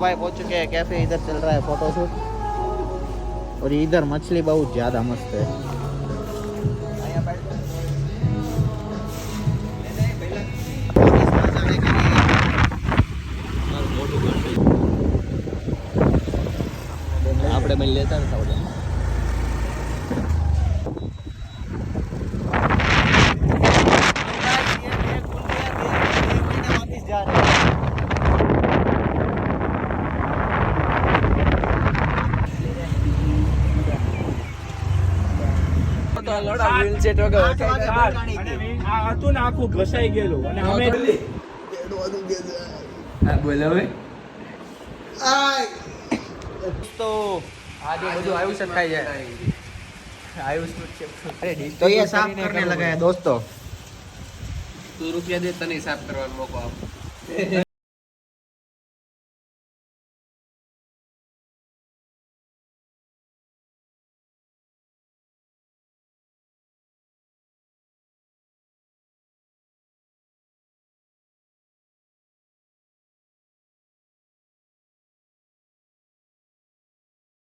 भाई पहुंच चुके हैं कैफे। इधर चल रहा है फोटोशूट और इधर मछली बहुत ज्यादा मस्त है। આપણે મિલ લેતા ને સાઉન્ડ वापस जा रहे हैं। આખું ઘસાઈ ગયેલું અને અમે બોલો હવે तो આજે બધું આયુષ જ ખાઈ જાય આયુષ तो ये साफ करने लगा है दोस्तों। તું રૂપિયા દે તને સાફ કરવાનો મોકો આપ